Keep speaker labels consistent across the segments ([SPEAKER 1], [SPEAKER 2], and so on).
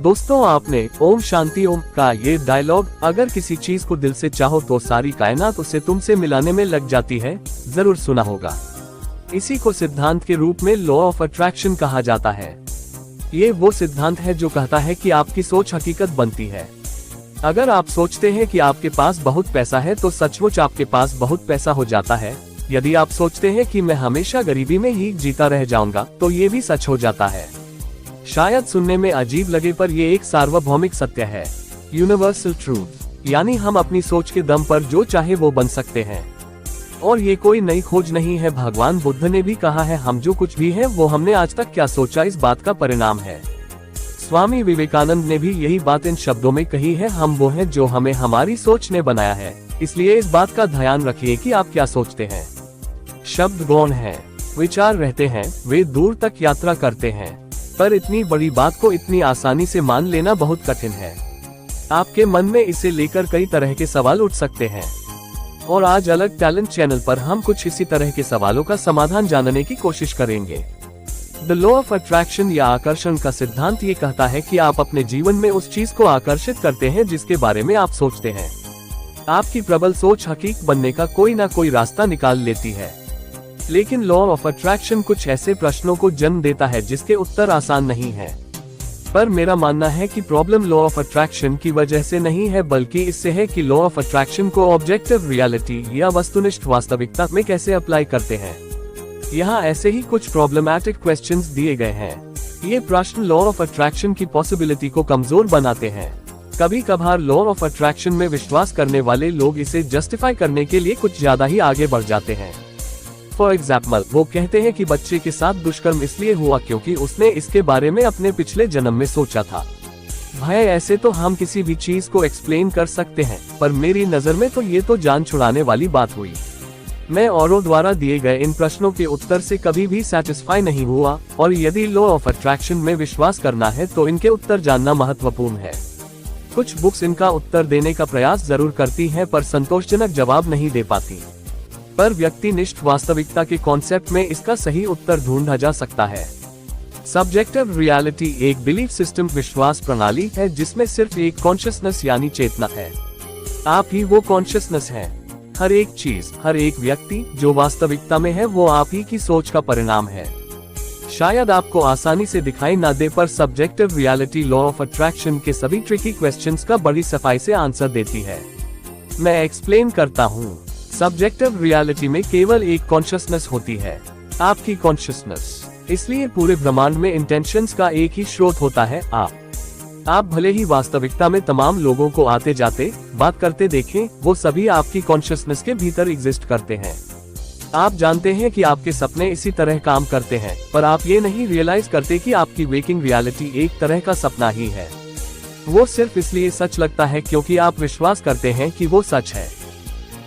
[SPEAKER 1] दोस्तों, आपने ओम शांति ओम का ये डायलॉग, अगर किसी चीज को दिल से चाहो तो सारी कायनात उसे तुमसे मिलाने में लग जाती है, जरूर सुना होगा। इसी को सिद्धांत के रूप में लॉ ऑफ अट्रैक्शन कहा जाता है। ये वो सिद्धांत है जो कहता है कि आपकी सोच हकीकत बनती है। अगर आप सोचते हैं कि आपके पास बहुत पैसा है तो सचमुच आपके पास बहुत पैसा हो जाता है। यदि आप सोचते हैं कि मैं हमेशा गरीबी में ही जीता रह जाऊंगा तो ये भी सच हो जाता है। शायद सुनने में अजीब लगे पर ये एक सार्वभौमिक सत्य है, यूनिवर्सल ट्रूथ। यानी हम अपनी सोच के दम पर जो चाहे वो बन सकते हैं। और ये कोई नई खोज नहीं है। भगवान बुद्ध ने भी कहा है, हम जो कुछ भी है वो हमने आज तक क्या सोचा इस बात का परिणाम है। स्वामी विवेकानंद ने भी यही बात इन शब्दों में कही है, हम वो हैं जो हमें हमारी सोच ने बनाया है। इसलिए इस बात का ध्यान रखिए कि आप क्या सोचते हैं। शब्द गौण हैं, विचार रहते हैं, वे दूर तक यात्रा करते हैं, पर इतनी बड़ी बात को इतनी आसानी से मान लेना बहुत कठिन है। आपके मन में इसे लेकर कई तरह के सवाल उठ सकते हैं और आज अलग टैलेंट चैनल पर हम कुछ इसी तरह के सवालों का समाधान जानने की कोशिश करेंगे। द लॉ ऑफ अट्रैक्शन या आकर्षण का सिद्धांत ये कहता है कि आप अपने जीवन में उस चीज को आकर्षित करते हैं जिसके बारे में आप सोचते हैं। आपकी प्रबल सोच हकीकत बनने का कोई ना कोई रास्ता निकाल लेती है। लेकिन लॉ ऑफ अट्रैक्शन कुछ ऐसे प्रश्नों को जन्म देता है जिसके उत्तर आसान नहीं है। पर मेरा मानना है कि प्रॉब्लम लॉ ऑफ अट्रैक्शन की वजह से नहीं है, बल्कि इससे है कि लॉ ऑफ अट्रैक्शन को ऑब्जेक्टिव रियलिटी या वस्तुनिष्ठ वास्तविकता में कैसे अप्लाई करते हैं। यहाँ ऐसे ही कुछ प्रॉब्लमैटिक क्वेश्चंस दिए गए हैं। ये प्रश्न लॉ ऑफ अट्रैक्शन की पॉसिबिलिटी को कमजोर बनाते हैं। कभी कभार लॉ ऑफ अट्रैक्शन में विश्वास करने वाले लोग इसे जस्टिफाई करने के लिए कुछ ज्यादा ही आगे बढ़ जाते हैं। फॉर एग्जाम्पल, वो कहते हैं कि बच्चे के साथ दुष्कर्म इसलिए हुआ क्योंकि उसने इसके बारे में अपने पिछले जन्म में सोचा था। भाई, ऐसे तो हम किसी भी चीज को एक्सप्लेन कर सकते हैं, पर मेरी नजर में तो ये तो जान छुड़ाने वाली बात हुई। मैं औरों द्वारा दिए गए इन प्रश्नों के उत्तर से कभी भी सेटिस्फाई नहीं हुआ, और यदि लॉ ऑफ अट्रैक्शन में विश्वास करना है तो इनके उत्तर जानना महत्वपूर्ण है। कुछ बुक्स इनका उत्तर देने का प्रयास जरूर करती हैं पर संतोषजनक जवाब नहीं दे पाती। पर व्यक्तिनिष्ठ वास्तविकता के कॉन्सेप्ट में इसका सही उत्तर ढूंढा जा सकता है। सब्जेक्टिव रियलिटी एक बिलीफ सिस्टम विश्वास प्रणाली है जिसमें सिर्फ एक कॉन्शियसनेस यानी चेतना है। आप ही वो कॉन्शियसनेस है। हर एक चीज, हर एक व्यक्ति जो वास्तविकता में है वो आप ही की सोच का परिणाम है। शायद आपको आसानी से दिखाई ना दे पर subjective reality law of attraction के सभी ट्रिकी क्वेश्चंस का बड़ी सफाई से आंसर देती है। मैं एक्सप्लेन करता हूँ। सब्जेक्टिव रियलिटी में केवल एक कॉन्शियसनेस होती है, आपकी कॉन्शियसनेस। इसलिए पूरे ब्रह्मांड में इंटेंशंस का एक ही स्रोत होता है, आप भले ही वास्तविकता में तमाम लोगों को आते जाते बात करते देखें, वो सभी आपकी कॉन्शियसनेस के भीतर एग्जिस्ट करते हैं। आप जानते हैं कि आपके सपने इसी तरह काम करते हैं, पर आप ये नहीं रियलाइज करते कि आपकी वेकिंग रियलिटी एक तरह का सपना ही है। वो सिर्फ इसलिए सच लगता है क्योंकि आप विश्वास करते हैं कि वो सच है।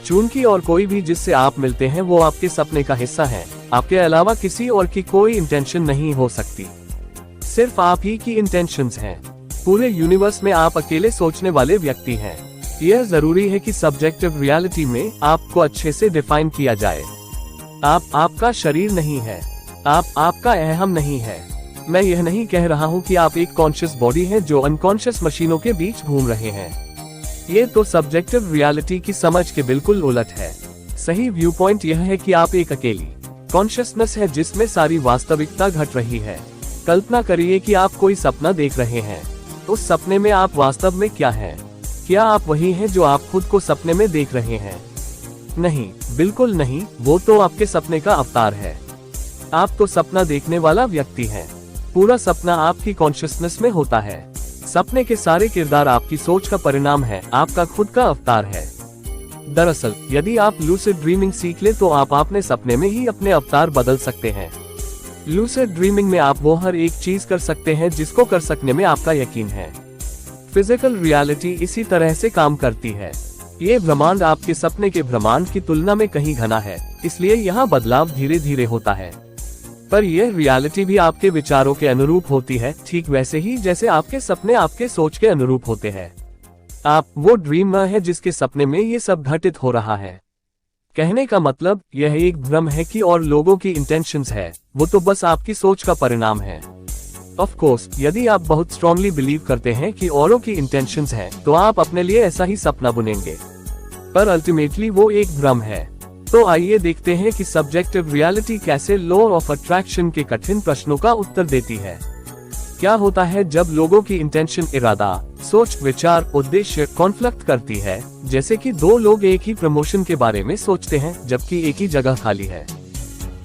[SPEAKER 1] चूंकि और कोई भी जिससे आप मिलते हैं वो आपके सपने का हिस्सा है, आपके अलावा किसी और की कोई इंटेंशन नहीं हो सकती। सिर्फ आप ही की इंटेंशंस हैं। पूरे यूनिवर्स में आप अकेले सोचने वाले व्यक्ति हैं। यह जरूरी है कि सब्जेक्टिव रियलिटी में आपको अच्छे से डिफाइन किया जाए। आप आपका शरीर नहीं है, आप आपका अहम नहीं है। मैं यह नहीं कह रहा हूँ कि आप एक कॉन्शियस बॉडी हैं जो अनकॉन्शियस मशीनों के बीच घूम रहे हैं। ये तो सब्जेक्टिव रियलिटी की समझ के बिल्कुल उलट है। सही व्यू पॉइंट यह है कि आप एक अकेली कॉन्शियसनेस है जिसमें सारी वास्तविकता घट रही है। कल्पना करिए कि आप कोई सपना देख रहे हैं। उस सपने में आप वास्तव में क्या हैं? क्या आप वही हैं जो आप खुद को सपने में देख रहे हैं? नहीं, बिल्कुल नहीं। वो तो आपके सपने का अवतार है। आप तो सपना देखने वाला व्यक्ति हैं। पूरा सपना आपकी कॉन्शियसनेस में होता है। सपने के सारे किरदार आपकी सोच का परिणाम है, आपका खुद का अवतार है। दरअसल यदि आप लूसिड ड्रीमिंग सीख ले तो आप अपने सपने में ही अपने अवतार बदल सकते हैं। लूसिड ड्रीमिंग में आप वो हर एक चीज कर सकते हैं जिसको कर सकने में आपका यकीन है। फिजिकल रियलिटी इसी तरह से काम करती है। ये ब्रह्मांड आपके सपने के ब्रह्मांड की तुलना में कहीं घना है, इसलिए यहाँ बदलाव धीरे धीरे होता है। पर यह रियलिटी भी आपके विचारों के अनुरूप होती है, ठीक वैसे ही जैसे आपके सपने आपके सोच के अनुरूप होते हैं। आप वो ड्रीमर है जिसके सपने में ये सब घटित हो रहा है। कहने का मतलब यह एक भ्रम है कि और लोगों की इंटेंशंस है, वो तो बस आपकी सोच का परिणाम है। ऑफ कोर्स, यदि आप बहुत स्ट्रांगली बिलीव करते हैं कि औरों की इंटेंशंस हैं, तो आप अपने लिए ऐसा ही सपना बुनेंगे, पर अल्टीमेटली वो एक भ्रम है। तो आइए देखते हैं कि सब्जेक्टिव रियलिटी कैसे लॉ ऑफ अट्रैक्शन के कठिन प्रश्नों का उत्तर देती है। क्या होता है जब लोगों की इंटेंशन, इरादा, सोच, विचार, उद्देश्य कॉन्फ्लिक्ट करती है? जैसे कि दो लोग एक ही प्रमोशन के बारे में सोचते हैं जबकि एक ही जगह खाली है।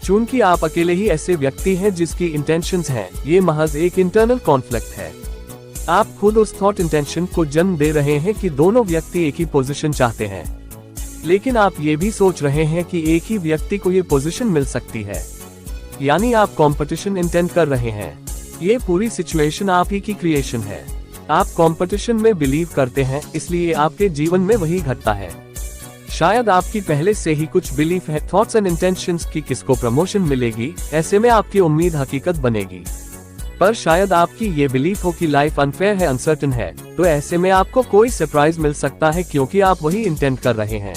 [SPEAKER 1] चूंकि आप अकेले ही ऐसे व्यक्ति हैं जिसकी इंटेंशंस हैं, ये महज एक इंटरनल कॉन्फ्लिक्ट है। आप खुद उस थॉट इंटेंशन को जन्म दे रहे हैं कि दोनों व्यक्ति एक ही पोजीशन चाहते हैं, लेकिन आप ये भी सोच रहे हैं कि एक ही व्यक्ति को ये पोजीशन मिल सकती है, यानी आप कंपटीशन इंटेंड कर रहे हैं। ये पूरी सिचुएशन आप ही की क्रिएशन है। आप कंपटीशन में बिलीव करते हैं, इसलिए आपके जीवन में वही घटता है। शायद आपकी पहले से ही कुछ बिलीफ है, थॉट्स एंड इंटेंशंस की किसको प्रमोशन मिलेगी, ऐसे में आपकी उम्मीद हकीकत बनेगी। पर शायद आपकी ये बिलीफ हो कि लाइफ अनफेयर है, अनसर्टेन है, तो ऐसे में आपको कोई सरप्राइज मिल सकता है क्योंकि आप वही इंटेंड कर रहे हैं।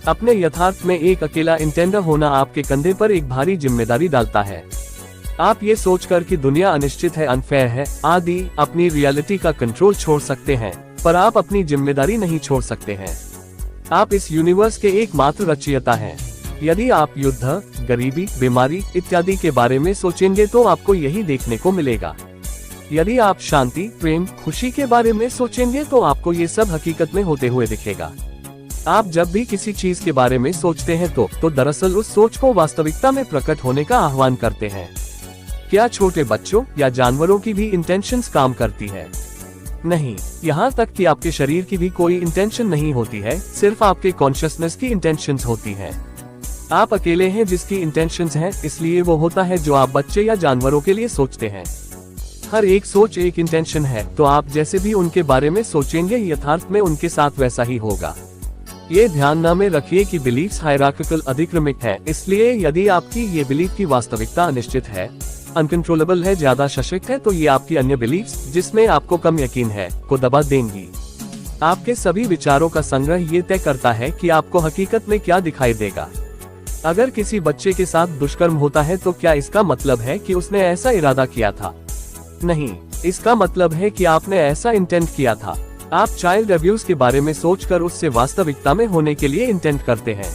[SPEAKER 1] अपने यथार्थ में एक अकेला इंटेंडर होना आपके कंधे पर एक भारी जिम्मेदारी डालता है। आप ये सोचकर कि दुनिया अनिश्चित है, अनफेयर है आदि अपनी रियलिटी का कंट्रोल छोड़ सकते हैं, पर आप अपनी जिम्मेदारी नहीं छोड़ सकते हैं। आप इस यूनिवर्स के एकमात्र रचयिता हैं। यदि आप युद्ध, गरीबी, बीमारी इत्यादि के बारे में सोचेंगे तो आपको यही देखने को मिलेगा। यदि आप शांति, प्रेम, खुशी के बारे में सोचेंगे तो आपको ये सब हकीकत में होते हुए दिखेगा। आप जब भी किसी चीज के बारे में सोचते हैं तो दरअसल उस सोच को वास्तविकता में प्रकट होने का आह्वान करते हैं। क्या छोटे बच्चों या जानवरों की भी इंटेंशंस काम करती है? नहीं, यहाँ तक कि आपके शरीर की भी कोई इंटेंशन नहीं होती है, सिर्फ आपके कॉन्शियसनेस की इंटेंशंस होती हैं। आप अकेले हैं जिसकी इंटेंशंस हैं, इसलिए वो होता है जो आप बच्चे या जानवरों के लिए सोचते हैं। हर एक सोच एक इंटेंशन है, तो आप जैसे भी उनके बारे में सोचेंगे यथार्थ में उनके साथ वैसा ही होगा। ये ध्यान में रखिए कि बिलीफ्स हायरार्किकल, अधिक्रमिक है, इसलिए यदि आपकी ये बिलीफ की वास्तविकता अनिश्चित है, अनकंट्रोलेबल है, ज्यादा सशक्त है, तो ये आपकी अन्य बिलीफ्स, जिसमें आपको कम यकीन है, को दबा देंगी। आपके सभी विचारों का संग्रह ये तय करता है कि आपको हकीकत में क्या दिखाई देगा। अगर किसी बच्चे के साथ दुष्कर्म होता है तो क्या इसका मतलब है कि उसने ऐसा इरादा किया था? नहीं, इसका मतलब है कि आपने ऐसा इंटेंट किया था। आप चाइल्ड अब्यूज के बारे में सोचकर उससे वास्तविकता में होने के लिए इंटेंट करते हैं।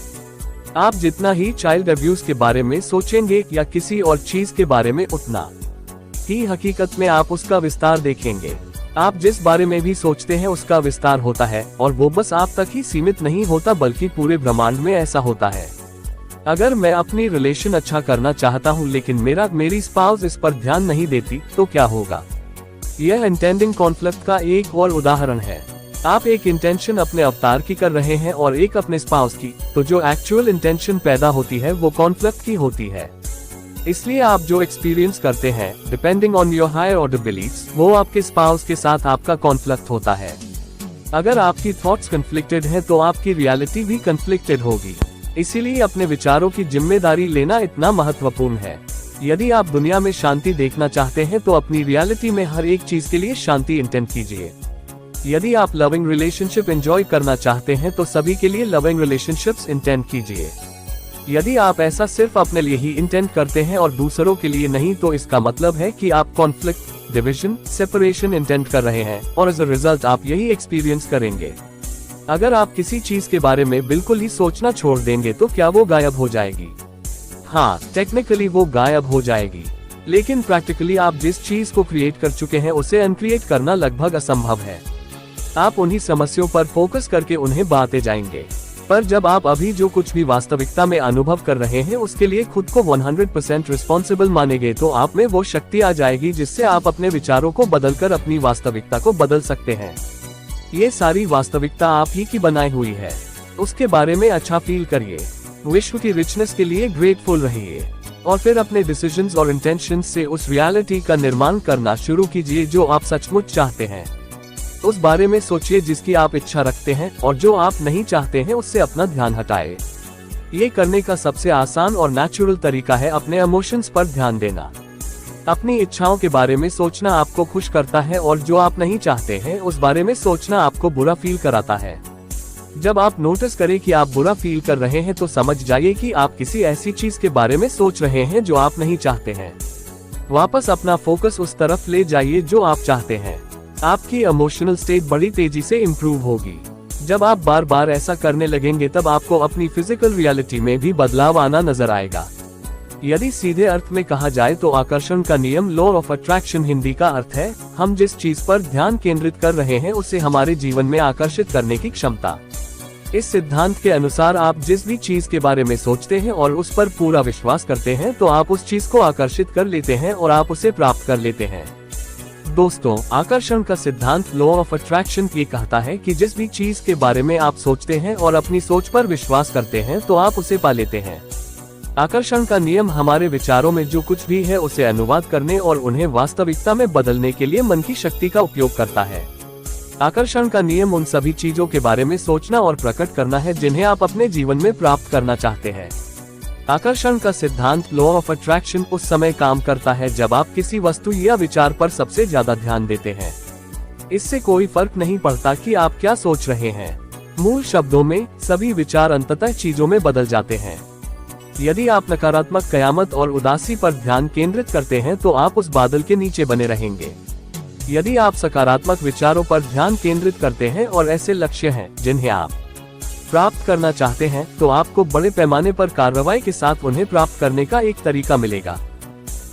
[SPEAKER 1] आप जितना ही चाइल्ड अब्यूज के बारे में सोचेंगे या किसी और चीज के बारे में, उतना ही हकीकत में आप उसका विस्तार देखेंगे। आप जिस बारे में भी सोचते हैं उसका विस्तार होता है, और वो बस आप तक ही सीमित नहीं होता बल्कि पूरे ब्रह्मांड में ऐसा होता है। अगर मैं अपनी रिलेशन अच्छा करना चाहता हूँ लेकिन मेरी स्पाउस इस पर ध्यान नहीं देती, तो क्या होगा? यह इंटेंडिंग कॉन्फ्लिक्ट का एक और उदाहरण है। आप एक इंटेंशन अपने अवतार की कर रहे हैं और एक अपने स्पाउस की, तो जो एक्चुअल इंटेंशन पैदा होती है वो कॉन्फ्लिक्ट की होती है। इसलिए आप जो एक्सपीरियंस करते हैं, depending on your higher order beliefs, वो आपके स्पाउस के साथ आपका कॉन्फ्लिक्ट होता है। अगर आपकी थॉट्स कन्फ्लिक्टेड हैं तो आपकी रियलिटी भी कन्फ्लिक्टेड होगी। इसीलिए अपने विचारों की जिम्मेदारी लेना इतना महत्वपूर्ण है। यदि आप दुनिया में शांति देखना चाहते हैं तो अपनी रियलिटी में हर एक चीज के लिए शांति इंटेंट कीजिए। यदि आप लविंग रिलेशनशिप एंजॉय करना चाहते हैं तो सभी के लिए लविंग रिलेशनशिप्स इंटेंट कीजिए। यदि आप ऐसा सिर्फ अपने लिए ही इंटेंट करते हैं और दूसरों के लिए नहीं, तो इसका मतलब है कि आप कॉन्फ्लिक्ट, डिविजन, सेपरेशन इंटेंट कर रहे हैं, और एज अ रिजल्ट आप यही एक्सपीरियंस करेंगे। अगर आप किसी चीज के बारे में बिल्कुल ही सोचना छोड़ देंगे तो क्या वो गायब हो जाएगी? हाँ, टेक्निकली वो गायब हो जाएगी, लेकिन प्रैक्टिकली आप जिस चीज को क्रिएट कर चुके हैं उसे अनक्रिएट करना लगभग असंभव है। आप उन्हीं समस्याओं पर फोकस करके उन्हें बांटे जाएंगे, पर जब आप अभी जो कुछ भी वास्तविकता में अनुभव कर रहे हैं उसके लिए खुद को 100% रिस्पॉन्सिबल मानेंगे, तो आप में वो शक्ति आ जाएगी जिससे आप अपने विचारों को बदलकर अपनी वास्तविकता को बदल सकते हैं। ये सारी वास्तविकता आप ही की बनाई हुई है। उसके बारे में अच्छा फील करिए, विश्व की रिचनेस के लिए ग्रेटफुल रहिए, और फिर अपने डिसीजंस और इंटेंशंस से उस रियलिटी का निर्माण करना शुरू कीजिए जो आप सचमुच चाहते हैं। उस बारे में सोचिए जिसकी आप इच्छा रखते हैं, और जो आप नहीं चाहते हैं उससे अपना ध्यान हटाए। ये करने का सबसे आसान और नेचुरल तरीका है अपने इमोशंस पर ध्यान देना। अपनी इच्छाओं के बारे में सोचना आपको खुश करता है, और जो आप नहीं चाहते हैं उस बारे में सोचना आपको बुरा फील कराता है। जब आप नोटिस करें कि आप बुरा फील कर रहे हैं तो समझ जाइए कि आप किसी ऐसी चीज के बारे में सोच रहे हैं जो आप नहीं चाहते हैं। वापस अपना फोकस उस तरफ ले जाइए जो आप चाहते हैं। आपकी इमोशनल स्टेट बड़ी तेजी से इम्प्रूव होगी। जब आप बार बार ऐसा करने लगेंगे तब आपको अपनी फिजिकल रियलिटी में भी बदलाव आना नजर आएगा। यदि सीधे अर्थ में कहा जाए तो आकर्षण का नियम, लॉ ऑफ अट्रैक्शन, हिंदी का अर्थ है हम जिस चीज पर ध्यान केंद्रित कर रहे हैं उसे हमारे जीवन में आकर्षित करने की क्षमता। इस सिद्धांत के अनुसार आप जिस भी चीज के बारे में सोचते हैं और उस पर पूरा विश्वास करते हैं तो आप उस चीज को आकर्षित कर लेते हैं और आप उसे प्राप्त कर लेते हैं। दोस्तों, आकर्षण का सिद्धांत, लॉ ऑफ अट्रैक्शन, ये कहता है कि जिस भी चीज के बारे में आप सोचते हैं और अपनी सोच पर विश्वास करते हैं तो आप उसे पा लेते हैं। आकर्षण का नियम हमारे विचारों में जो कुछ भी है उसे अनुवाद करने और उन्हें वास्तविकता में बदलने के लिए मन की शक्ति का उपयोग करता है। आकर्षण का नियम उन सभी चीजों के बारे में सोचना और प्रकट करना है जिन्हें आप अपने जीवन में प्राप्त करना चाहते हैं। आकर्षण का सिद्धांत, लॉ ऑफ अट्रैक्शन, उस समय काम करता है जब आप किसी वस्तु या विचार पर सबसे ज्यादा ध्यान देते हैं। इससे कोई फर्क नहीं पड़ता कि आप क्या सोच रहे हैं। मूल शब्दों में, सभी विचार अंततः चीजों में बदल जाते हैं। यदि आप नकारात्मक, कयामत और उदासी पर ध्यान केंद्रित करते हैं तो आप उस बादल के नीचे बने रहेंगे। यदि आप सकारात्मक विचारों पर ध्यान केंद्रित करते हैं और ऐसे लक्ष्य हैं जिन्हें आप प्राप्त करना चाहते हैं तो आपको बड़े पैमाने पर कार्रवाई के साथ उन्हें प्राप्त करने का एक तरीका मिलेगा।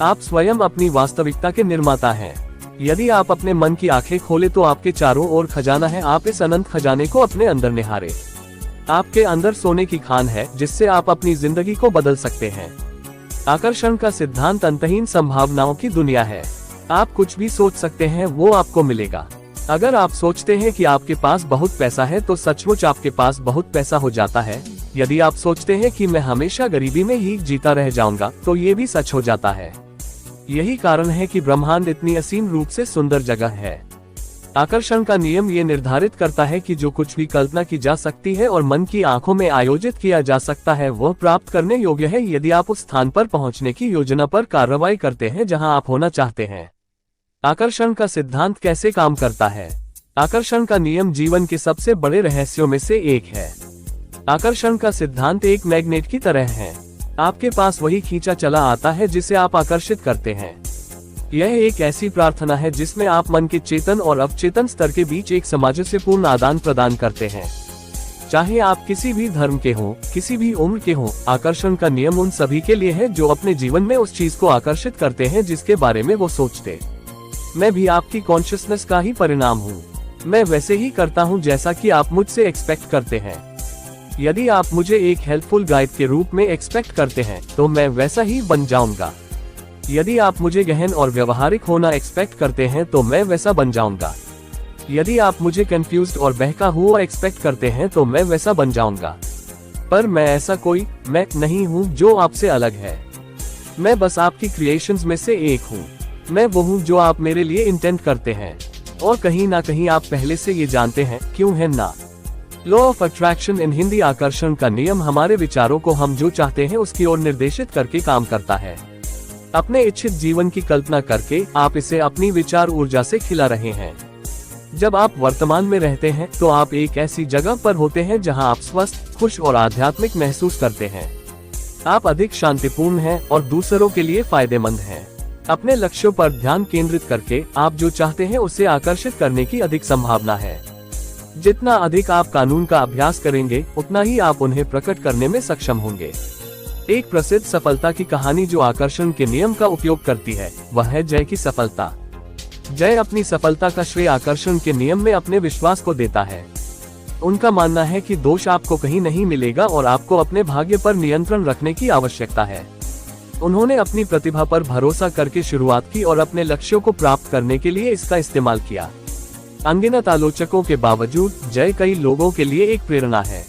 [SPEAKER 1] आप स्वयं अपनी वास्तविकता के निर्माता हैं। यदि आप अपने मन की आंखें खोले तो आपके चारों ओर खजाना है। आप इस अनंत खजाने को अपने अंदर निहारे। आपके अंदर सोने की खान है जिससे आप अपनी जिंदगी को बदल सकते हैं। आकर्षण का सिद्धांत अंतहीन संभावनाओं की दुनिया है। आप कुछ भी सोच सकते हैं, वो आपको मिलेगा। अगर आप सोचते हैं कि आपके पास बहुत पैसा है तो सचमुच आपके पास बहुत पैसा हो जाता है। यदि आप सोचते हैं कि मैं हमेशा गरीबी में ही जीता रह जाऊंगा तो ये भी सच हो जाता है। यही कारण है कि ब्रह्मांड इतनी असीम रूप से सुंदर जगह है। आकर्षण का नियम ये निर्धारित करता है कि जो कुछ भी कल्पना की जा सकती है और मन की आंखों में आयोजित किया जा सकता है वह प्राप्त करने योग्य है यदि आप उस स्थान पर पहुंचने की योजना पर कार्रवाई करते हैं जहां आप होना चाहते हैं। आकर्षण का सिद्धांत कैसे काम करता है? आकर्षण का नियम जीवन के सबसे बड़े रहस्यों में से एक है। आकर्षण का सिद्धांत एक मैग्नेट की तरह है। आपके पास वही खींचा चला आता है जिसे आप आकर्षित करते हैं। यह एक ऐसी प्रार्थना है जिसमें आप मन के चेतन और अवचेतन स्तर के बीच एक सामंजस्यपूर्ण आदान प्रदान करते हैं। चाहे आप किसी भी धर्म के हों, किसी भी उम्र के हों, आकर्षण का नियम उन सभी के लिए है जो अपने जीवन में उस चीज को आकर्षित करते हैं जिसके बारे में वो सोचते। मैं भी आपकी कॉन्शियसनेस का ही परिणाम हूँ। मैं वैसे ही करता हूँ जैसा कि आप मुझसे एक्सपेक्ट करते हैं। यदि आप मुझे एक हेल्पफुल गाइड के रूप में एक्सपेक्ट करते हैं तो मैं वैसा ही बन जाऊंगा। यदि आप मुझे गहन और व्यवहारिक होना एक्सपेक्ट करते हैं तो मैं वैसा बन जाऊंगा। यदि आप मुझे कंफ्यूज्ड और बहका हुआ एक्सपेक्ट करते हैं तो मैं वैसा बन जाऊंगा। पर मैं ऐसा कोई मैं नहीं हूँ जो आपसे अलग है। मैं बस आपकी क्रिएशंस में से एक हूँ। मैं वो हूँ जो आप मेरे लिए इंटेंट करते हैं और कहीं ना कहीं आप पहले से ये जानते हैं, क्यों है ना? Law of attraction in Hindi, आकर्षण का नियम हमारे विचारों को हम जो चाहते हैं उसकी ओर निर्देशित करके काम करता है। अपने इच्छित जीवन की कल्पना करके आप इसे अपनी विचार ऊर्जा से खिला रहे हैं। जब आप वर्तमान में रहते हैं तो आप एक ऐसी जगह पर होते हैं जहां आप स्वस्थ, खुश और आध्यात्मिक महसूस करते हैं। आप अधिक शांतिपूर्ण हैं और दूसरों के लिए फायदेमंद हैं। अपने लक्ष्यों पर ध्यान केंद्रित करके आप जो चाहते हैं उसे आकर्षित करने की अधिक संभावना है। जितना अधिक आप कानून का अभ्यास करेंगे उतना ही आप उन्हें प्रकट करने में सक्षम होंगे। एक प्रसिद्ध सफलता की कहानी जो आकर्षण के नियम का उपयोग करती है वह है जय की सफलता। जय अपनी सफलता का श्रेय आकर्षण के नियम में अपने विश्वास को देता है। उनका मानना है कि दोष आपको कहीं नहीं मिलेगा और आपको अपने भाग्य पर नियंत्रण रखने की आवश्यकता है। उन्होंने अपनी प्रतिभा पर भरोसा करके शुरुआत की और अपने लक्ष्यों को प्राप्त करने के लिए इसका इस्तेमाल किया। अनगिनत आलोचकों के बावजूद जय कई लोगों के लिए एक प्रेरणा है।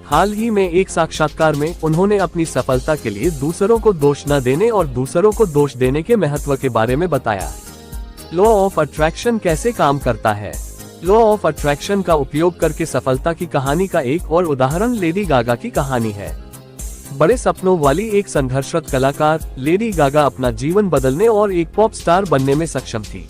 [SPEAKER 1] हाल ही में एक साक्षात्कार में उन्होंने अपनी सफलता के लिए दूसरों को दोष न देने और दूसरों को दोष देने के महत्व के बारे में बताया। लॉ ऑफ अट्रैक्शन कैसे काम करता है? लॉ ऑफ अट्रैक्शन का उपयोग करके सफलता की कहानी का एक और उदाहरण लेडी गागा की कहानी है। बड़े सपनों वाली एक संघर्षरत कलाकार लेडी गागा अपना जीवन बदलने और एक पॉप स्टार बनने में सक्षम थी।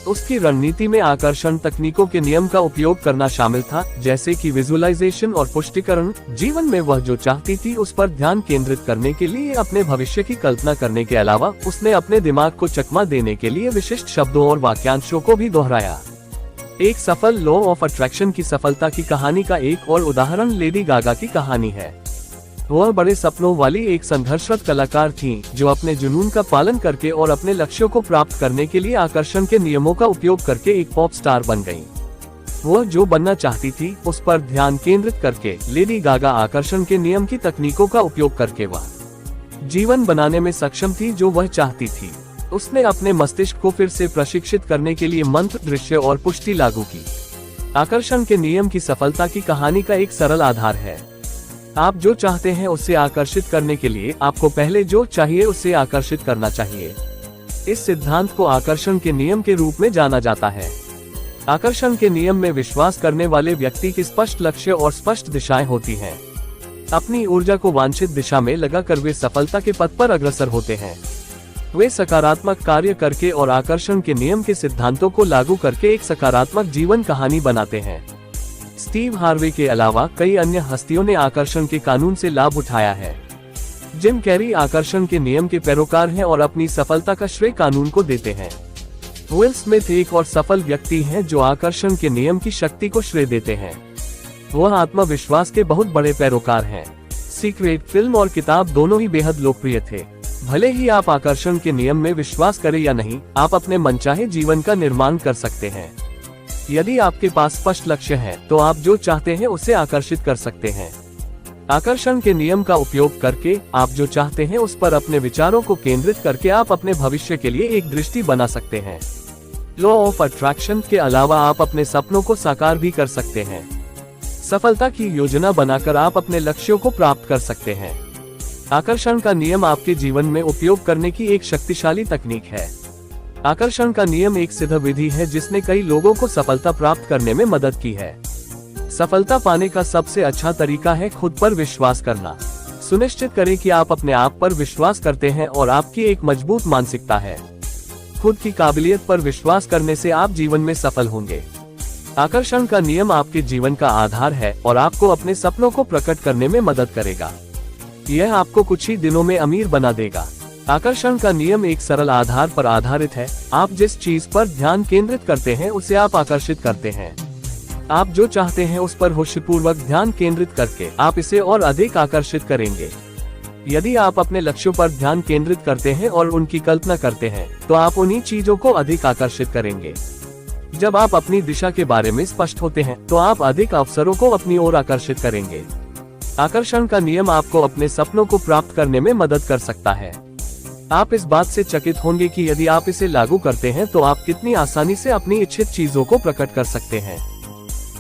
[SPEAKER 1] उसकी रणनीति में आकर्षण तकनीकों के नियम का उपयोग करना शामिल था, जैसे कि विजुअलाइजेशन और पुष्टिकरण। जीवन में वह जो चाहती थी उस पर ध्यान केंद्रित करने के लिए अपने भविष्य की कल्पना करने के अलावा उसने अपने दिमाग को चकमा देने के लिए विशिष्ट शब्दों और वाक्यांशों को भी दोहराया। एक सफल लॉ ऑफ अट्रैक्शन की सफलता की कहानी का एक और उदाहरण लेडी गागा की कहानी है। वह बड़े सपनों वाली एक संघर्षरत कलाकार थीं, जो अपने जुनून का पालन करके और अपने लक्ष्यों को प्राप्त करने के लिए आकर्षण के नियमों का उपयोग करके एक पॉप स्टार बन गईं। वह जो बनना चाहती थी उस पर ध्यान केंद्रित करके लेडी गागा आकर्षण के नियम की तकनीकों का उपयोग करके वह जीवन बनाने में सक्षम थी जो वह चाहती थी। उसने अपने मस्तिष्क को फिर से प्रशिक्षित करने के लिए मंत्र, दृश्य और पुष्टि लागू की। आकर्षण के नियम की सफलता की कहानी का एक सरल आधार है। आप जो चाहते हैं उससे आकर्षित करने के लिए आपको पहले जो चाहिए उससे आकर्षित करना चाहिए। इस सिद्धांत को आकर्षण के नियम के रूप में जाना जाता है। आकर्षण के नियम में विश्वास करने वाले व्यक्ति की स्पष्ट लक्ष्य और स्पष्ट दिशाएं होती हैं। अपनी ऊर्जा को वांछित दिशा में लगाकर वे सफलता के पथ पर अग्रसर होते हैं। वे सकारात्मक कार्य करके और आकर्षण के नियम के सिद्धांतों को लागू करके एक सकारात्मक जीवन कहानी बनाते हैं। स्टीव हार्वे के अलावा कई अन्य हस्तियों ने आकर्षण के कानून से लाभ उठाया है। जिम कैरी आकर्षण के नियम के पैरोकार हैं और अपनी सफलता का श्रेय कानून को देते हैं। विल स्मिथ एक और सफल व्यक्ति हैं जो आकर्षण के नियम की शक्ति को श्रेय देते हैं। वह आत्मविश्वास के बहुत बड़े पैरोकार हैं। सीक्रेट फिल्म और किताब दोनों ही बेहद लोकप्रिय थे। भले ही आप आकर्षण के नियम में विश्वास करें या नहीं, आप अपने मनचाहे जीवन का निर्माण कर सकते हैं। यदि आपके पास स्पष्ट लक्ष्य है तो आप जो चाहते हैं उसे आकर्षित कर सकते हैं। आकर्षण के नियम का उपयोग करके आप जो चाहते हैं उस पर अपने विचारों को केंद्रित करके आप अपने भविष्य के लिए एक दृष्टि बना सकते हैं। लॉ ऑफ अट्रैक्शन के अलावा आप अपने सपनों को साकार भी कर सकते हैं। सफलता की योजना बनाकर आप अपने लक्ष्यों को प्राप्त कर सकते हैं। आकर्षण का नियम आपके जीवन में उपयोग करने की एक शक्तिशाली तकनीक है। आकर्षण का नियम एक सिद्ध विधि है जिसने कई लोगों को सफलता प्राप्त करने में मदद की है। सफलता पाने का सबसे अच्छा तरीका है खुद पर विश्वास करना। सुनिश्चित करें कि आप अपने आप पर विश्वास करते हैं और आपकी एक मजबूत मानसिकता है। खुद की काबिलियत पर विश्वास करने से आप जीवन में सफल होंगे। आकर्षण का नियम आपके जीवन का आधार है और आपको अपने सपनों को प्रकट करने में मदद करेगा। यह आपको कुछ ही दिनों में अमीर बना देगा। आकर्षण का नियम एक सरल आधार पर आधारित है। आप जिस चीज पर ध्यान केंद्रित करते हैं उसे आप आकर्षित करते हैं। आप जो चाहते हैं उस पर होशपूर्वक ध्यान केंद्रित करके आप इसे और अधिक आकर्षित करेंगे। यदि आप अपने लक्ष्यों पर ध्यान केंद्रित करते हैं और उनकी कल्पना करते हैं तो आप उन्हीं चीजों को अधिक आकर्षित करेंगे। जब आप अपनी दिशा के बारे में स्पष्ट होते हैं तो आप अधिक अवसरों को अपनी ओर आकर्षित करेंगे। आकर्षण का नियम आपको अपने सपनों को प्राप्त करने में मदद कर सकता है। आप इस बात से चकित होंगे कि यदि आप इसे लागू करते हैं तो आप कितनी आसानी से अपनी इच्छित चीजों को प्रकट कर सकते हैं।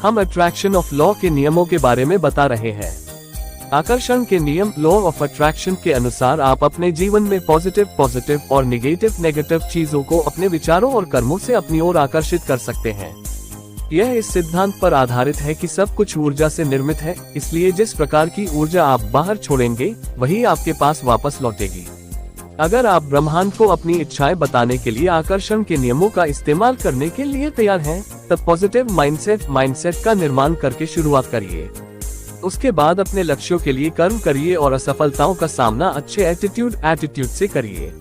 [SPEAKER 1] हम अट्रैक्शन ऑफ लॉ के नियमों के बारे में बता रहे हैं। आकर्षण के नियम लॉ ऑफ अट्रैक्शन के अनुसार आप अपने जीवन में पॉजिटिव और नेगेटिव चीजों को अपने विचारों और कर्मों से अपनी ओर आकर्षित कर सकते हैं। यह इस सिद्धांत पर आधारित है कि सब कुछ ऊर्जा से निर्मित है, इसलिए जिस प्रकार की ऊर्जा आप बाहर छोड़ेंगे वही आपके पास वापस लौटेगी। अगर आप ब्रह्मांड को अपनी इच्छाएं बताने के लिए आकर्षण के नियमों का इस्तेमाल करने के लिए तैयार हैं, तब पॉजिटिव माइंडसेट का निर्माण करके शुरुआत करिए। उसके बाद अपने लक्ष्यों के लिए कर्म करिए और असफलताओं का सामना अच्छे एटीट्यूड से करिए।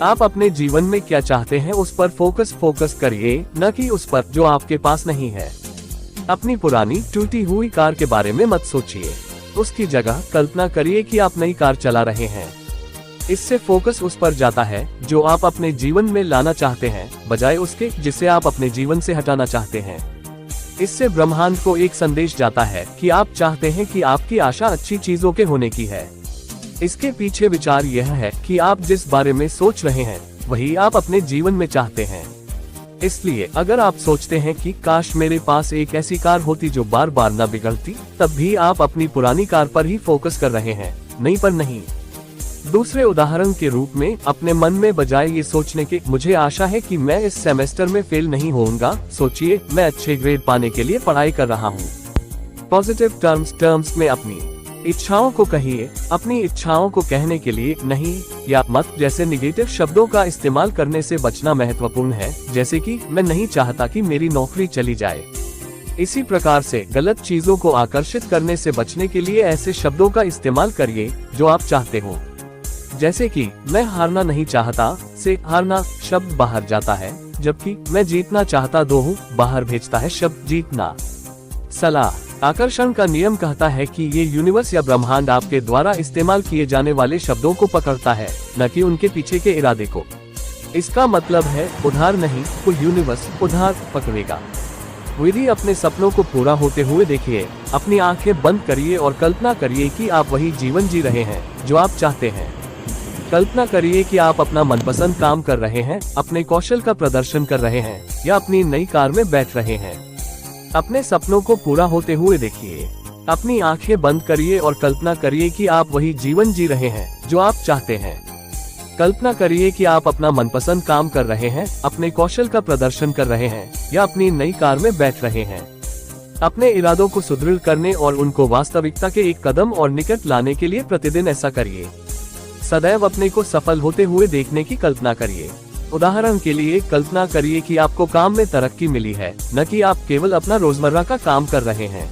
[SPEAKER 1] आप अपने जीवन में क्या चाहते हैं उस पर फोकस करिए, न कि उस पर जो आपके पास नहीं है। अपनी पुरानी टूटी हुई कार के बारे में मत सोचिए। उसकी जगह कल्पना करिए कि आप नई कार चला रहे हैं। इससे फोकस उस पर जाता है जो आप अपने जीवन में लाना चाहते हैं, बजाय उसके जिसे आप अपने जीवन से हटाना चाहते हैं। इससे ब्रह्मांड को एक संदेश जाता है कि आप चाहते हैं कि आपकी आशा अच्छी चीजों के होने की है। इसके पीछे विचार यह है कि आप जिस बारे में सोच रहे हैं वही आप अपने जीवन में चाहते हैं। इसलिए अगर आप सोचते हैं कि काश मेरे पास एक ऐसी कार होती जो बार बार न बिगड़ती, तब भी आप अपनी पुरानी कार पर ही फोकस कर रहे हैं, नई पर नहीं। दूसरे उदाहरण के रूप में अपने मन में बजाय ये सोचने के मुझे आशा है कि मैं इस सेमेस्टर में फेल नहीं होऊंगा, सोचिए मैं अच्छे ग्रेड पाने के लिए पढ़ाई कर रहा हूँ। पॉजिटिव टर्म्स में अपनी इच्छाओं को कहिए। अपनी इच्छाओं को कहने के लिए नहीं या मत जैसे निगेटिव शब्दों का इस्तेमाल करने से बचना महत्वपूर्ण है, जैसे कि मैं नहीं चाहता कि मेरी नौकरी चली जाए। इसी प्रकार से गलत चीजों को आकर्षित करने से बचने के लिए ऐसे शब्दों का इस्तेमाल करिए जो आप चाहते हो, जैसे कि मैं हारना नहीं चाहता से हारना शब्द बाहर जाता है, जबकि मैं जीतना चाहता हूँ बाहर भेजता है शब्द जीतना। सलाह। आकर्षण का नियम कहता है कि ये यूनिवर्स या ब्रह्मांड आपके द्वारा इस्तेमाल किए जाने वाले शब्दों को पकड़ता है, न कि उनके पीछे के इरादे को। इसका मतलब है उधार नहीं तो यूनिवर्स उधार पकड़ेगा। विधि। अपने सपनों को पूरा होते हुए देखिए। अपनी आंखें बंद करिए और कल्पना करिए कि आप वही जीवन जी रहे हैं जो आप चाहते हैं। कल्पना करिए कि आप अपना मनपसंद काम कर रहे हैं, अपने कौशल का प्रदर्शन कर रहे हैं या अपनी नई कार में बैठ रहे हैं। अपने सपनों को पूरा होते हुए देखिए। अपनी आंखें बंद करिए और कल्पना करिए कि आप वही जीवन जी रहे हैं जो आप चाहते हैं। कल्पना करिए कि आप अपना मनपसंद काम कर रहे हैं, अपने कौशल का प्रदर्शन कर रहे हैं या अपनी नई कार में बैठ रहे हैं। अपने इरादों को सुदृढ़ करने और उनको वास्तविकता के एक कदम और निकट लाने के लिए प्रतिदिन ऐसा करिए। सदैव अपने को सफल होते हुए देखने की कल्पना करिए। उदाहरण के लिए कल्पना करिए कि आपको काम में तरक्की मिली है, न कि आप केवल अपना रोजमर्रा का काम कर रहे हैं।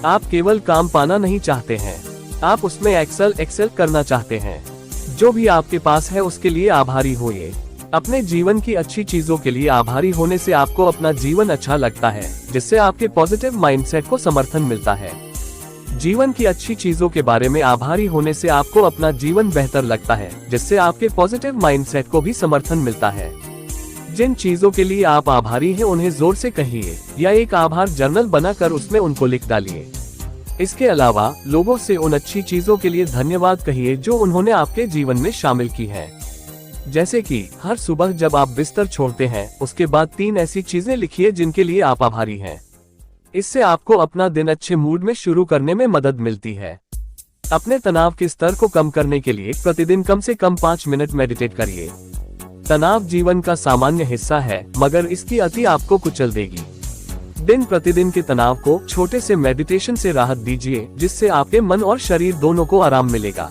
[SPEAKER 1] आप केवल काम पाना नहीं चाहते हैं, आप उसमें एक्सेल करना चाहते हैं। जो भी आपके पास है उसके लिए आभारी होइए। अपने जीवन की अच्छी चीजों के लिए आभारी होने से आपको अपना जीवन अच्छा लगता है, जिससे आपके पॉजिटिव माइंडसेट को समर्थन मिलता है। जीवन की अच्छी चीजों के बारे में आभारी होने से आपको अपना जीवन बेहतर लगता है, जिससे आपके पॉजिटिव माइंडसेट को भी समर्थन मिलता है। जिन चीजों के लिए आप आभारी हैं उन्हें जोर से कहिए या एक आभार जर्नल बनाकर उसमें उनको लिख डालिए। इसके अलावा लोगों से उन अच्छी चीजों के लिए धन्यवाद कहिए जो उन्होंने आपके जीवन में शामिल की है। जैसे कि हर सुबह जब आप बिस्तर छोड़ते हैं उसके बाद 3 ऐसी चीजें लिखिए जिनके लिए आप आभारी हैं। इससे आपको अपना दिन अच्छे मूड में शुरू करने में मदद मिलती है। अपने तनाव के स्तर को कम करने के लिए प्रतिदिन कम से कम 5 मिनट मेडिटेट करिए। तनाव जीवन का सामान्य हिस्सा है, मगर इसकी अति आपको कुचल देगी। दिन प्रतिदिन के तनाव को छोटे से मेडिटेशन से राहत दीजिए, जिससे आपके मन और शरीर दोनों को आराम मिलेगा।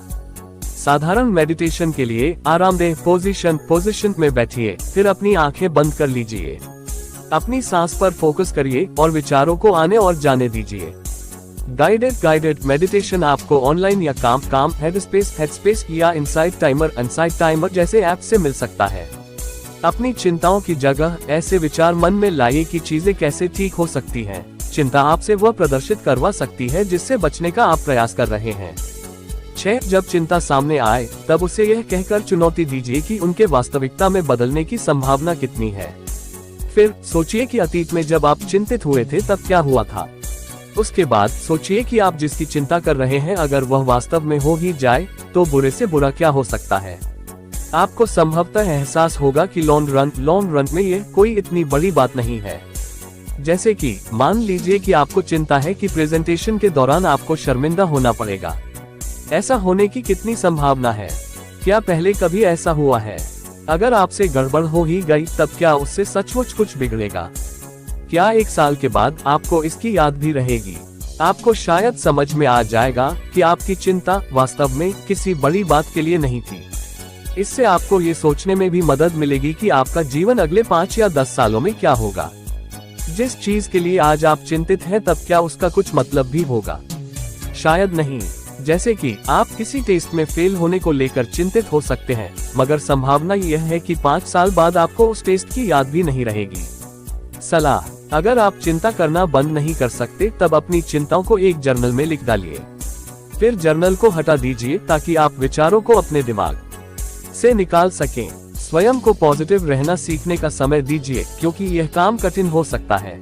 [SPEAKER 1] साधारण मेडिटेशन के लिए आरामदेह पोजीशन में बैठिए, फिर अपनी आंखें बंद कर लीजिए। अपनी सांस पर फोकस करिए और विचारों को आने और जाने दीजिए। गाइडेड मेडिटेशन आपको ऑनलाइन या काम हेडस्पेस या इनसाइट टाइमर जैसे ऐप से मिल सकता है। अपनी चिंताओं की जगह ऐसे विचार मन में लाइए कि चीजें कैसे ठीक हो सकती हैं। चिंता आपसे वह प्रदर्शित करवा सकती है जिससे बचने का आप प्रयास कर रहे हैं। 6 जब चिंता सामने आए तब उसे यह कहकर चुनौती दीजिए कि उनके वास्तविकता में बदलने की संभावना कितनी है। फिर सोचिए कि अतीत में जब आप चिंतित हुए थे तब क्या हुआ था। उसके बाद सोचिए कि आप जिसकी चिंता कर रहे हैं अगर वह वास्तव में हो ही जाए तो बुरे से बुरा क्या हो सकता है। आपको संभवतः एहसास होगा कि लॉन्ग रन में ये कोई इतनी बड़ी बात नहीं है। जैसे कि मान लीजिए कि आपको चिंता है कि प्रेजेंटेशन के दौरान आपको शर्मिंदा होना पड़ेगा। ऐसा होने की कितनी संभावना है? क्या पहले कभी ऐसा हुआ है? अगर आपसे गड़बड़ हो ही गई तब क्या उससे सचमुच कुछ बिगड़ेगा? क्या 1 साल के बाद आपको इसकी याद भी रहेगी? आपको शायद समझ में आ जाएगा कि आपकी चिंता वास्तव में किसी बड़ी बात के लिए नहीं थी। इससे आपको ये सोचने में भी मदद मिलेगी कि आपका जीवन अगले 5 या 10 सालों में क्या होगा। जिस चीज के लिए आज आप चिंतित हैं तब क्या उसका कुछ मतलब भी होगा? शायद नहीं। जैसे कि आप किसी टेस्ट में फेल होने को लेकर चिंतित हो सकते हैं, मगर संभावना यह है कि 5 साल बाद आपको उस टेस्ट की याद भी नहीं रहेगी। सलाह। अगर आप चिंता करना बंद नहीं कर सकते तब अपनी चिंताओं को एक जर्नल में लिख डालिए। फिर जर्नल को हटा दीजिए ताकि आप विचारों को अपने दिमाग से निकाल सकें। स्वयं को पॉजिटिव रहना सीखने का समय दीजिए, क्योंकि यह काम कठिन हो सकता है।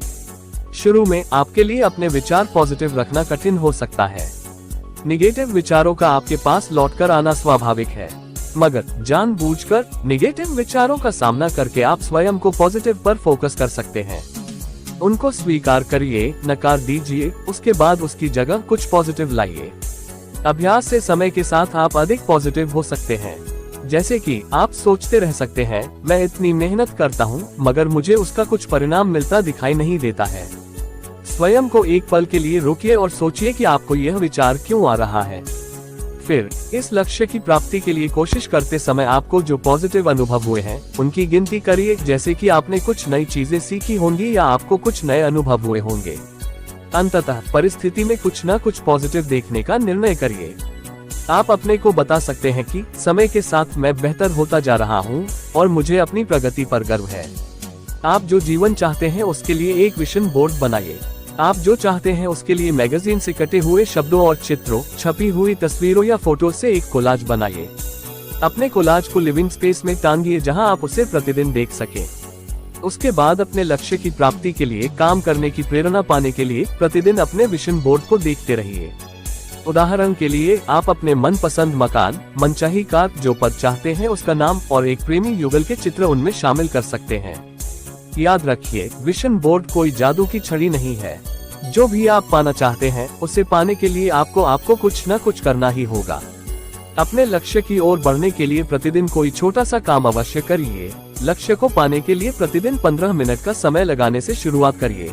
[SPEAKER 1] शुरू में आपके लिए अपने विचार पॉजिटिव रखना कठिन हो सकता है। निगेटिव विचारों का आपके पास लौटकर आना स्वाभाविक है, मगर जानबूझकर निगेटिव विचारों का सामना करके आप स्वयं को पॉजिटिव पर फोकस कर सकते हैं। उनको स्वीकार करिए, नकार दीजिए, उसके बाद उसकी जगह कुछ पॉजिटिव लाइए। अभ्यास से समय के साथ आप अधिक पॉजिटिव हो सकते हैं। जैसे कि आप सोचते रह सकते हैं, मैं इतनी मेहनत करता हूँ मगर मुझे उसका कुछ परिणाम मिलता दिखाई नहीं देता है। स्वयं को एक पल के लिए रोकिए और सोचिए कि आपको यह विचार क्यों आ रहा है। फिर इस लक्ष्य की प्राप्ति के लिए कोशिश करते समय आपको जो पॉजिटिव अनुभव हुए हैं उनकी गिनती करिए, जैसे कि आपने कुछ नई चीजें सीखी होंगी या आपको कुछ नए अनुभव हुए होंगे। अंततः परिस्थिति में कुछ न कुछ पॉजिटिव देखने का निर्णय करिए। आप अपने को बता सकते हैं कि समय के साथ मैं बेहतर होता जा रहा हूँ और मुझे अपनी प्रगति पर गर्व है। आप जो जीवन चाहते हैं उसके लिए एक विजन बोर्ड बनाइए। आप जो चाहते हैं उसके लिए मैगजीन से कटे हुए शब्दों और चित्रों, छपी हुई तस्वीरों या फोटो से एक कोलाज बनाइए। अपने कोलाज को लिविंग स्पेस में टांगिए जहां आप उसे प्रतिदिन देख सकें। उसके बाद अपने लक्ष्य की प्राप्ति के लिए काम करने की प्रेरणा पाने के लिए प्रतिदिन अपने विजन बोर्ड को देखते रहिए। उदाहरण के लिए आप अपने मनपसंद मकान, मनचाही कार, जो पद चाहते हैं उसका नाम और एक प्रेमी युगल के चित्र उनमें शामिल कर सकते हैं। याद रखिए, विजन बोर्ड कोई जादू की छड़ी नहीं है। जो भी आप पाना चाहते हैं उसे पाने के लिए आपको कुछ न कुछ करना ही होगा। अपने लक्ष्य की ओर बढ़ने के लिए प्रतिदिन कोई छोटा सा काम अवश्य करिए। लक्ष्य को पाने के लिए प्रतिदिन 15 मिनट का समय लगाने से शुरुआत करिए।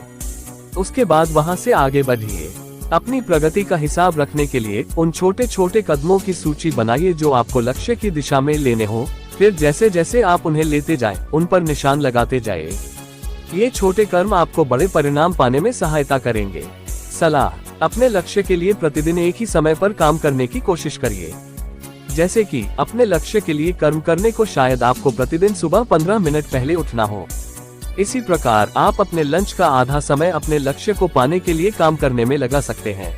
[SPEAKER 1] उसके बाद वहां से आगे बढ़िए। अपनी प्रगति का हिसाब रखने के लिए उन छोटे छोटे कदमों की सूची बनाइए जो आपको लक्ष्य की दिशा में लेने हो। फिर जैसे जैसे आप उन्हें लेते जाएं, उन पर निशान लगाते जाइए। ये छोटे कर्म आपको बड़े परिणाम पाने में सहायता करेंगे। सलाह, अपने लक्ष्य के लिए प्रतिदिन एक ही समय पर काम करने की कोशिश करिए। जैसे कि अपने लक्ष्य के लिए कर्म करने को शायद आपको प्रतिदिन सुबह 15 मिनट पहले उठना हो। इसी प्रकार आप अपने लंच का आधा समय अपने लक्ष्य को पाने के लिए काम करने में लगा सकते हैं।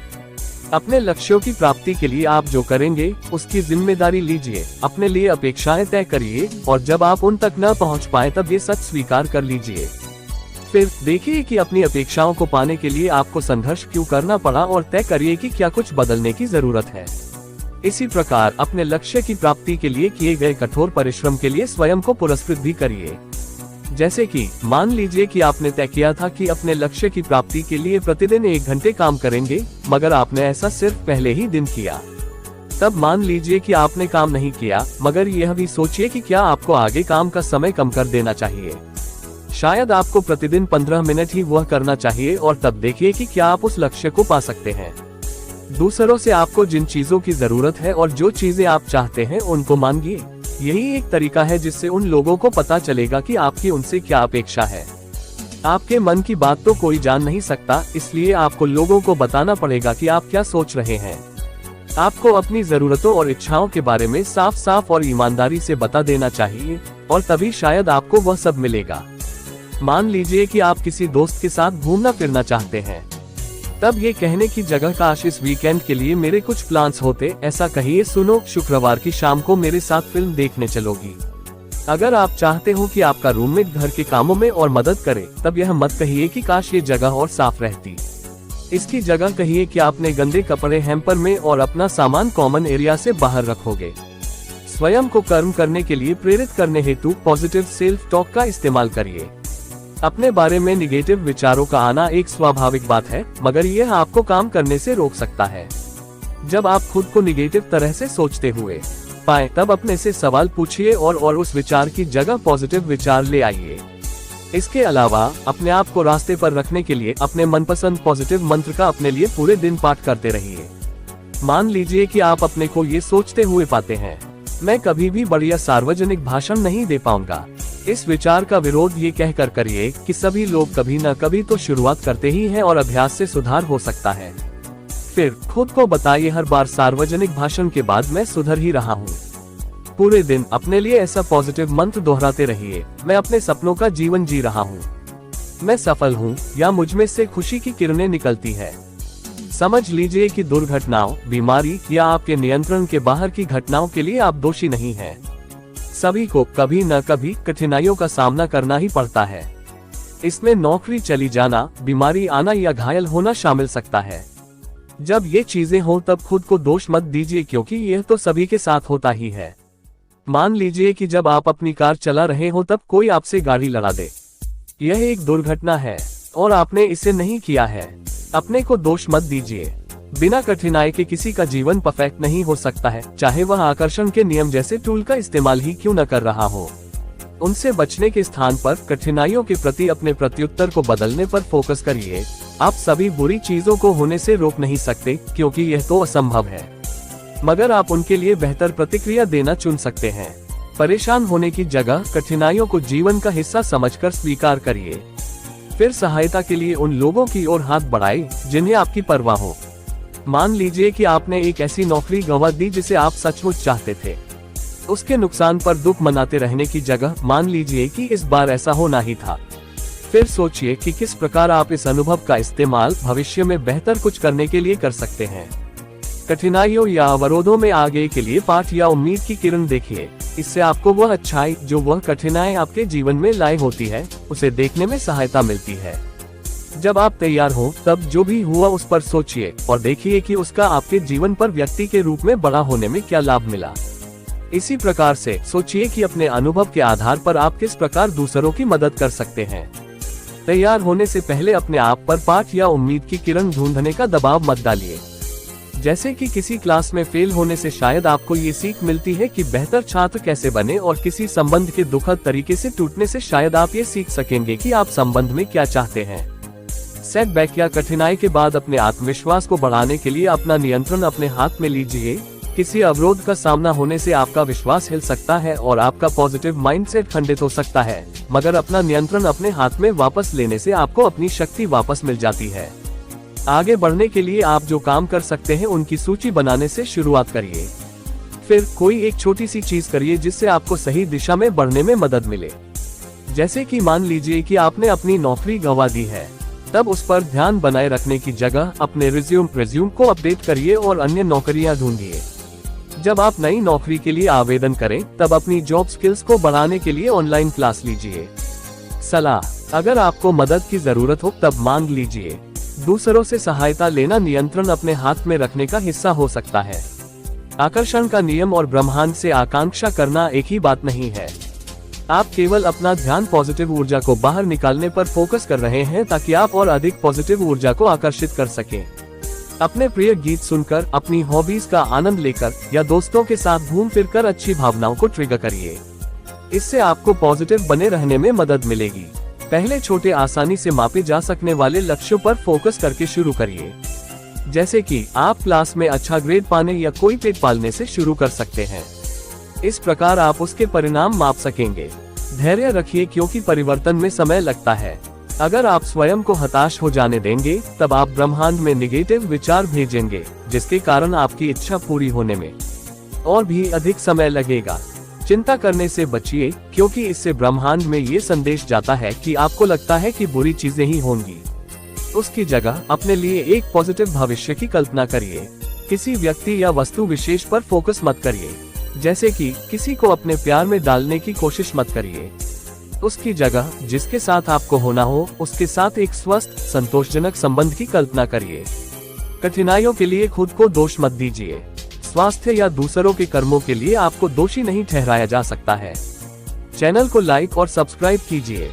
[SPEAKER 1] अपने लक्ष्यों की प्राप्ति के लिए आप जो करेंगे उसकी जिम्मेदारी लीजिए। अपने लिए अपेक्षाएं तय करिए और जब आप उन तक न पहुंच पाए तब ये सच स्वीकार कर लीजिए। फिर देखिए कि अपनी अपेक्षाओं को पाने के लिए आपको संघर्ष क्यों करना पड़ा और तय करिए कि क्या कुछ बदलने की जरूरत है। इसी प्रकार अपने लक्ष्य की प्राप्ति के लिए किए गए कठोर परिश्रम के लिए स्वयं को पुरस्कृत भी करिए। जैसे कि मान लीजिए कि आपने तय किया था कि अपने लक्ष्य की प्राप्ति के लिए प्रतिदिन 1 घंटे काम करेंगे, मगर आपने ऐसा सिर्फ पहले ही दिन किया। तब मान लीजिए कि आपने काम नहीं किया, मगर यह भी सोचिए कि क्या आपको आगे काम का समय कम कर देना चाहिए। शायद आपको प्रतिदिन 15 मिनट ही वह करना चाहिए और तब देखिए कि क्या आप उस लक्ष्य को पा सकते हैं। दूसरों से आपको जिन चीजों की जरूरत है और जो चीजें आप चाहते हैं उनको मांगिए। यही एक तरीका है जिससे उन लोगों को पता चलेगा कि आपकी उनसे क्या अपेक्षा है। आपके मन की बात तो कोई जान नहीं सकता, इसलिए आपको लोगों को बताना पड़ेगा कि आप क्या सोच रहे हैं। आपको अपनी जरूरतों और इच्छाओं के बारे में साफ साफ और ईमानदारी से बता देना चाहिए और तभी शायद आपको वह सब मिलेगा। मान लीजिए कि आप किसी दोस्त के साथ घूमना फिरना चाहते हैं, तब ये कहने की जगह काश इस वीकेंड के लिए मेरे कुछ प्लान्स होते, ऐसा कहिए, सुनो, शुक्रवार की शाम को मेरे साथ फिल्म देखने चलोगी। अगर आप चाहते हो कि आपका रूममेट घर के कामों में और मदद करे, तब यह मत कहिए कि काश ये जगह और साफ रहती। इसकी जगह कहिए कि आपने गंदे कपड़े हैम्पर में और अपना सामान कॉमन एरिया से बाहर रखोगे। स्वयं को कर्म करने के लिए प्रेरित करने हेतु पॉजिटिव सेल्फ टॉक का इस्तेमाल करिए। अपने बारे में निगेटिव विचारों का आना एक स्वाभाविक बात है, मगर यह आपको काम करने से रोक सकता है। जब आप खुद को निगेटिव तरह से सोचते हुए पाएं, तब अपने से सवाल पूछिए और उस विचार की जगह पॉजिटिव विचार ले आइए। इसके अलावा अपने आप को रास्ते पर रखने के लिए अपने मनपसंद पॉजिटिव मंत्र का अपने लिए पूरे दिन पाठ करते रहिए। मान लीजिए कि आप अपने को ये सोचते हुए पाते हैं, मैं कभी भी बढ़िया सार्वजनिक भाषण नहीं दे पाऊंगा। इस विचार का विरोध ये कहकर करिए कि सभी लोग कभी न कभी तो शुरुआत करते ही हैं और अभ्यास से सुधार हो सकता है। फिर खुद को बताइए, हर बार सार्वजनिक भाषण के बाद मैं सुधर ही रहा हूँ। पूरे दिन अपने लिए ऐसा पॉजिटिव मंत्र दोहराते रहिए, मैं अपने सपनों का जीवन जी रहा हूँ, मैं सफल हूँ या मुझमें से खुशी की किरणें निकलती है। समझ लीजिए कि दुर्घटनाओं, बीमारी या आपके नियंत्रण के बाहर की घटनाओं के लिए आप दोषी नहीं हैं। सभी को कभी न कभी कठिनाइयों का सामना करना ही पड़ता है। इसमें नौकरी चली जाना, बीमारी आना या घायल होना शामिल सकता है। जब ये चीजें हो तब खुद को दोष मत दीजिए, क्योंकि यह तो सभी के साथ होता ही है। मान लीजिए कि जब आप अपनी कार चला रहे हो तब कोई आपसे गाड़ी लड़ा दे। यह एक दुर्घटना है और आपने इसे नहीं किया है। अपने को दोष मत दीजिए। बिना कठिनाई के किसी का जीवन परफेक्ट नहीं हो सकता है, चाहे वह आकर्षण के नियम जैसे टूल का इस्तेमाल ही क्यों न कर रहा हो। उनसे बचने के स्थान पर कठिनाइयों के प्रति अपने प्रत्युत्तर को बदलने पर फोकस करिए। आप सभी बुरी चीजों को होने से रोक नहीं सकते, क्योंकि यह तो असंभव है, मगर आप उनके लिए बेहतर प्रतिक्रिया देना चुन सकते हैं। परेशान होने की जगह कठिनाइयों को जीवन का हिस्सा समझकर स्वीकार करिए। फिर सहायता के लिए उन लोगों की ओर हाथ बढ़ाएं जिन्हें आपकी परवाह हो। मान लीजिए कि आपने एक ऐसी नौकरी गंवा दी जिसे आप सचमुच चाहते थे। उसके नुकसान पर दुख मनाते रहने की जगह मान लीजिए कि इस बार ऐसा होना ही था। फिर सोचिए कि किस प्रकार आप इस अनुभव का इस्तेमाल भविष्य में बेहतर कुछ करने के लिए कर सकते हैं। कठिनाइयों या अवरोधों में आगे के लिए पाठ या उम्मीद की किरण देखिए। इससे आपको वह अच्छाई जो वह कठिनाई आपके जीवन में लाई होती है, उसे देखने में सहायता मिलती है। जब आप तैयार हो तब जो भी हुआ उस पर सोचिए और देखिए कि उसका आपके जीवन पर व्यक्ति के रूप में बड़ा होने में क्या लाभ मिला। इसी प्रकार से सोचिए कि अपने अनुभव के आधार पर आप किस प्रकार दूसरों की मदद कर सकते हैं। तैयार होने से पहले अपने आप पर पाठ या उम्मीद की किरण ढूंढने का दबाव मत डालिए। जैसे कि किसी क्लास में फेल होने से शायद आपको ये सीख मिलती है कि बेहतर छात्र कैसे बने, और किसी संबंध के दुखद तरीके से टूटने से शायद आप ये सीख सकेंगे कि आप संबंध में क्या चाहते हैं। सेटबैक या कठिनाई के बाद अपने आत्मविश्वास को बढ़ाने के लिए अपना नियंत्रण अपने हाथ में लीजिए। किसी अवरोध का सामना होने से आपका विश्वास हिल सकता है और आपका पॉजिटिव माइंडसेट खंडित हो सकता है, मगर अपना नियंत्रण अपने हाथ में वापस लेने से आपको अपनी शक्ति वापस मिल जाती है। आगे बढ़ने के लिए आप जो काम कर सकते हैं उनकी सूची बनाने से शुरुआत करिए। फिर कोई एक छोटी सी चीज करिए जिससे आपको सही दिशा में बढ़ने में मदद मिले। जैसे कि मान लीजिए कि आपने अपनी नौकरी गंवा दी है, तब उस पर ध्यान बनाए रखने की जगह अपने रिज्यूम को अपडेट करिए और अन्य नौकरियां ढूंढिए। जब आप नई नौकरी के लिए आवेदन करें तब अपनी जॉब स्किल्स को बढ़ाने के लिए ऑनलाइन क्लास लीजिए। सलाह: अगर आपको मदद की जरूरत हो तब मांग लीजिए। दूसरों से सहायता लेना नियंत्रण अपने हाथ में रखने का हिस्सा हो सकता है। आकर्षण का नियम और ब्रह्मांड से आकांक्षा करना एक ही बात नहीं है। आप केवल अपना ध्यान पॉजिटिव ऊर्जा को बाहर निकालने पर फोकस कर रहे हैं ताकि आप और अधिक पॉजिटिव ऊर्जा को आकर्षित कर सकें। अपने प्रिय गीत सुनकर, अपनी हॉबीज का आनंद लेकर या दोस्तों के साथ घूम फिर कर अच्छी भावनाओं को ट्रिगर करिए। इससे आपको पॉजिटिव बने रहने में मदद मिलेगी। पहले छोटे, आसानी से मापे जा सकने वाले लक्ष्यों पर फोकस करके शुरू करिए। जैसे कि आप क्लास में अच्छा ग्रेड पाने या कोई पेट पालने से शुरू कर सकते हैं। इस प्रकार आप उसके परिणाम माप सकेंगे। धैर्य रखिए क्योंकि परिवर्तन में समय लगता है। अगर आप स्वयं को हताश हो जाने देंगे तब आप ब्रह्मांड में निगेटिव विचार भेजेंगे, जिसके कारण आपकी इच्छा पूरी होने में और भी अधिक समय लगेगा। चिंता करने से बचिए क्योंकि इससे ब्रह्मांड में ये संदेश जाता है कि आपको लगता है कि बुरी चीजें ही होंगी। उसकी जगह अपने लिए एक पॉजिटिव भविष्य की कल्पना करिए। किसी व्यक्ति या वस्तु विशेष पर फोकस मत करिए, जैसे कि किसी को अपने प्यार में डालने की कोशिश मत करिए। उसकी जगह जिसके साथ आपको होना हो उसके साथ एक स्वस्थ, संतोषजनक संबंध की कल्पना करिए। कठिनाइयों के लिए खुद को दोष मत दीजिए। स्वास्थ्य या दूसरों के कर्मों के लिए आपको दोषी नहीं ठहराया जा सकता है। चैनल को लाइक और सब्सक्राइब कीजिए।